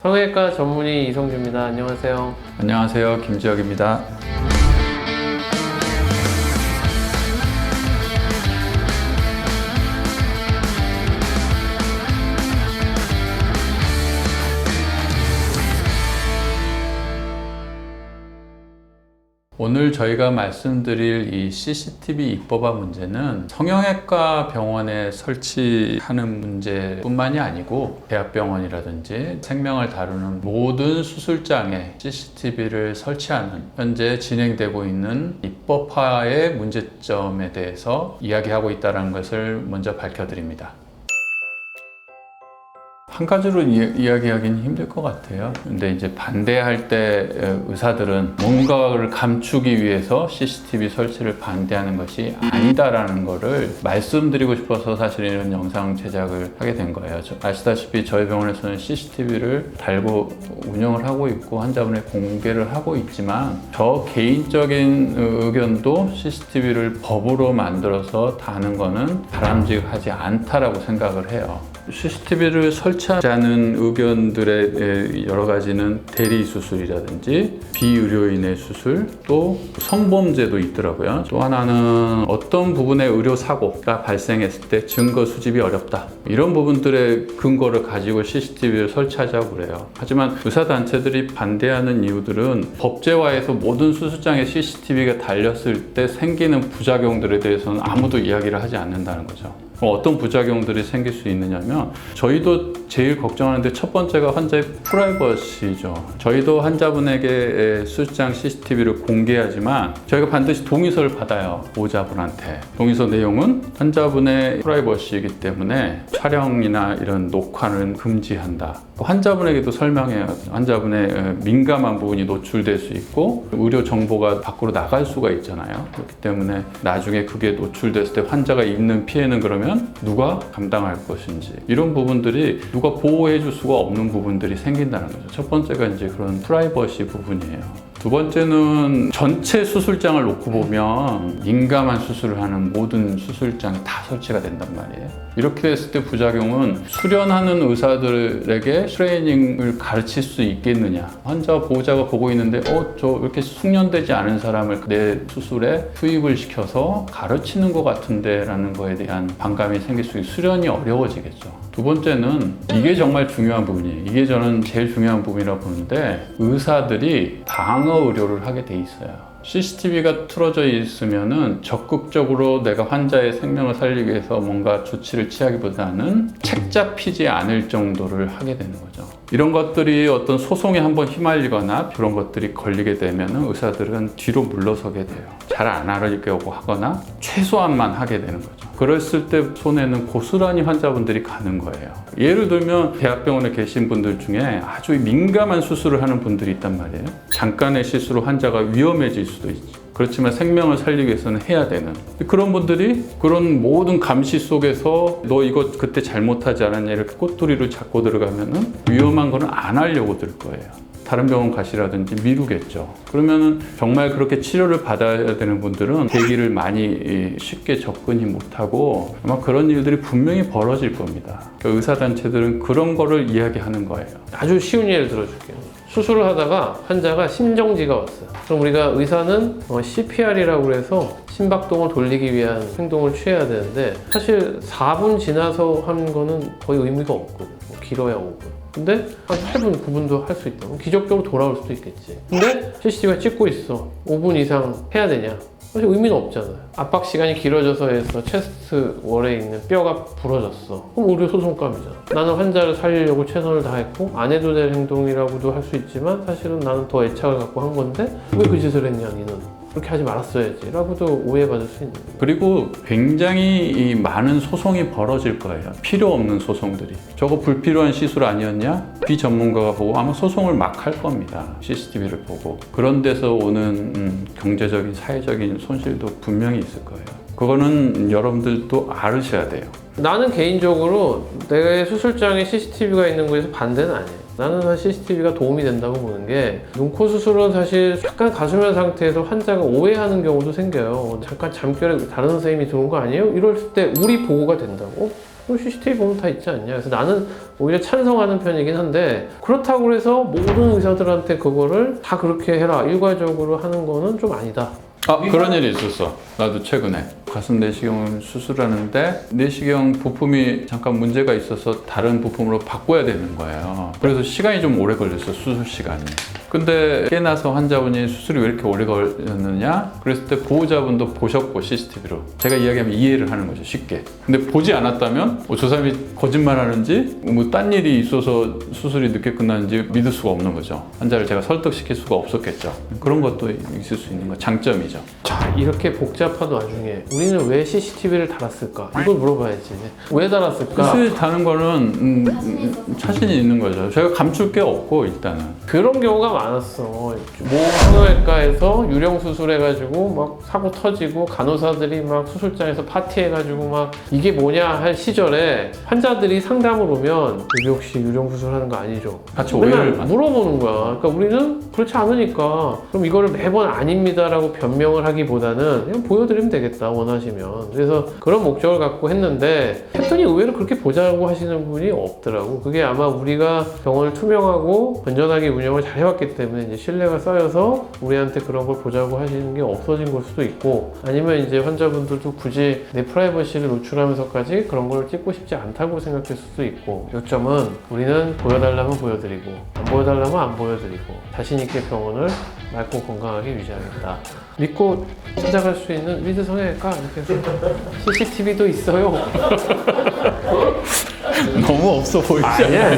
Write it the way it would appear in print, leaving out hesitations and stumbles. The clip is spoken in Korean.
성형외과 전문의 이성주입니다. 안녕하세요. 안녕하세요. 김지혁입니다. 오늘 저희가 말씀드릴 이 CCTV 입법화 문제는 성형외과 병원에 설치하는 문제뿐만이 아니고 대학병원이라든지 생명을 다루는 모든 수술장에 CCTV를 설치하는 현재 진행되고 있는 입법화의 문제점에 대해서 이야기하고 있다는 것을 먼저 밝혀드립니다. 한 가지로 이야기하기는 힘들 것 같아요. 근데 이제 반대할 때 의사들은 뭔가를 감추기 위해서 CCTV 설치를 반대하는 것이 아니다라는 거를 말씀드리고 싶어서 사실 이런 영상 제작을 하게 된 거예요. 아시다시피 저희 병원에서는 CCTV를 달고 운영을 하고 있고 환자분의 공개를 하고 있지만 저 개인적인 의견도 CCTV를 법으로 만들어서 다는 거는 바람직하지 않다라고 생각을 해요. CCTV를 설치하자는 의견들의 여러 가지는 대리 수술이라든지 비의료인의 수술, 또 성범죄도 있더라고요. 또 하나는 어떤 부분의 의료 사고가 발생했을 때 증거 수집이 어렵다. 이런 부분들의 근거를 가지고 CCTV를 설치하자고 그래요. 하지만 의사단체들이 반대하는 이유들은 법제화에서 모든 수술장에 CCTV가 달렸을 때 생기는 부작용들에 대해서는 아무도 이야기를 하지 않는다는 거죠. 어떤 부작용들이 생길 수 있느냐면 저희도 제일 걱정하는데 첫 번째가 환자의 프라이버시죠. 저희도 환자분에게 수술장 CCTV를 공개하지만 저희가 반드시 동의서를 받아요. 보호자분한테. 동의서 내용은 환자분의 프라이버시이기 때문에 촬영이나 이런 녹화는 금지한다. 환자분에게도 설명해요. 환자분의 민감한 부분이 노출될 수 있고 의료 정보가 밖으로 나갈 수가 있잖아요. 그렇기 때문에 나중에 그게 노출됐을 때 환자가 입는 피해는 그러면 누가 감당할 것인지 이런 부분들이 누가 보호해 줄 수가 없는 부분들이 생긴다는 거죠. 첫 번째가 이제 그런 프라이버시 부분이에요. 두 번째는 전체 수술장을 놓고 보면 민감한 수술을 하는 모든 수술장이 다 설치가 된단 말이에요. 이렇게 됐을 때 부작용은 수련하는 의사들에게 트레이닝을 가르칠 수 있겠느냐. 환자와 보호자가 보고 있는데 저 이렇게 숙련되지 않은 사람을 내 수술에 투입을 시켜서 가르치는 것 같은데 라는 거에 대한 반감이 생길 수 있고 수련이 어려워지겠죠. 두 번째는 이게 정말 중요한 부분이에요. 이게 저는 제일 중요한 부분이라고 보는데 의사들이 방어 의료를 하게 돼 있어요. CCTV가 틀어져 있으면은 적극적으로 내가 환자의 생명을 살리기 위해서 뭔가 조치를 취하기보다는 책 잡히지 않을 정도를 하게 되는 거죠. 이런 것들이 어떤 소송에 한번 휘말리거나 그런 것들이 걸리게 되면 의사들은 뒤로 물러서게 돼요. 잘 안 하려고 하거나 최소한만 하게 되는 거죠. 그랬을 때 손해는 고스란히 환자분들이 가는 거예요. 예를 들면 대학병원에 계신 분들 중에 아주 민감한 수술을 하는 분들이 있단 말이에요. 잠깐의 실수로 환자가 위험해질 수도 있지. 그렇지만 생명을 살리기 위해서는 해야 되는 그런 분들이 그런 모든 감시 속에서 너 이거 그때 잘못하지 않았냐 이렇게 꼬투리를 잡고 들어가면은 위험한 거는 안 하려고 들 거예요. 다른 병원 가시라든지 미루겠죠. 그러면은 정말 그렇게 치료를 받아야 되는 분들은 대기를 많이 쉽게 접근이 못하고 아마 그런 일들이 분명히 벌어질 겁니다. 그러니까 의사단체들은 그런 거를 이야기하는 거예요. 아주 쉬운 예를 들어줄게요. 수술을 하다가 환자가 심정지가 왔어요. 그럼 우리가 의사는 CPR이라고 해서 심박동을 돌리기 위한 행동을 취해야 되는데 사실 4분 지나서 하는 거는 거의 의미가 없거든. 길어야 5분. 근데 한 8분, 9분도 할 수 있다. 기적적으로 돌아올 수도 있겠지. 근데 CCTV가 찍고 있어. 5분 이상 해야 되냐? 사실 의미는 없잖아요. 압박 시간이 길어져서 해서 체스트 월에 있는 뼈가 부러졌어. 그럼 의료 소송감이잖아. 나는 환자를 살리려고 최선을 다했고 안 해도 될 행동이라고도 할 수 있지만 사실은 나는 더 애착을 갖고 한 건데 왜 그 짓을 했냐 니는. 그렇게 하지 말았어야지 라고도 오해받을 수 있는 거예요. 그리고 굉장히 많은 소송이 벌어질 거예요. 필요 없는 소송들이. 저거 불필요한 시술 아니었냐? 비전문가가 보고 아마 소송을 막 할 겁니다. CCTV를 보고. 그런 데서 오는 경제적인, 사회적인 손실도 분명히 있을 거예요. 그거는 여러분들도 알으셔야 돼요. 나는 개인적으로 내 수술장에 CCTV가 있는 거에서 반대는 아니에요. 나는 사실 CCTV가 도움이 된다고 보는 게 눈코 수술은 사실 약간 가수면 상태에서 환자가 오해하는 경우도 생겨요. 잠깐 잠결에 다른 선생님이 들어온 거 아니에요? 이럴 때 우리 보고가 된다고? CCTV 보면 다 있지 않냐. 그래서 나는 오히려 찬성하는 편이긴 한데 그렇다고 해서 모든 의사들한테 그거를 다 그렇게 해라 일괄적으로 하는 거는 좀 아니다. 그런 일이 있었어. 나도 최근에 가슴 내시경을 수술하는데 내시경 부품이 잠깐 문제가 있어서 다른 부품으로 바꿔야 되는 거예요. 그래서 시간이 좀 오래 걸렸어, 수술 시간이. 근데 깨나서 환자분이 수술이 왜 이렇게 오래 걸렸느냐? 그랬을 때 보호자분도 보셨고 CCTV로 제가 이야기하면 이해를 하는 거죠, 쉽게. 근데 보지 않았다면 저 사람이 거짓말하는지 뭐 딴 일이 있어서 수술이 늦게 끝나는지 믿을 수가 없는 거죠. 환자를 제가 설득시킬 수가 없었겠죠. 그런 것도 있을 수 있는 거 장점이죠. 자, 이렇게 복잡한 와중에 우리는 왜 CCTV를 달았을까? 이걸 물어봐야지. 왜 달았을까? 수술 다는 거는 자신이 있는 거죠. 제가 감출 게 없고 일단은. 그런 경우가 많았어. 모 성형외과에서 유령 수술해가지고 막 사고 터지고 간호사들이 막 수술장에서 파티해가지고 막 이게 뭐냐 할 시절에 환자들이 상담을 오면 여기 혹시 유령 수술하는 거 아니죠? 같이 맨날 오해를 받는. 물어보는 거야. 그러니까 우리는 그렇지 않으니까 그럼 이거를 매번 아닙니다라고 변명을 하기보다는 그냥 보여드리면 되겠다 원하시면. 그래서 그런 목적을 갖고 했는데 했더니 의외로 그렇게 보자고 하시는 분이 없더라고. 그게 아마 우리가 병원을 투명하고 건전하게 운영을 잘 해왔기 때문에 이제 신뢰가 쌓여서 우리한테 그런 걸 보자고 하시는 게 없어진 걸 수도 있고, 아니면 이제 환자분들도 굳이 내 프라이버시를 노출하면서까지 그런 걸 찍고 싶지 않다고 생각할 수도 있고, 요점은 우리는 보여달라면 보여드리고 안 보여달라면 안 보여드리고 자신 있게 병원을 맑고 건강하게 유지하겠다. 믿고 찾아갈 수 있는 리드 성형외과 이렇게 해서 CCTV도 있어요. 너무 없어 보이지? 아니야.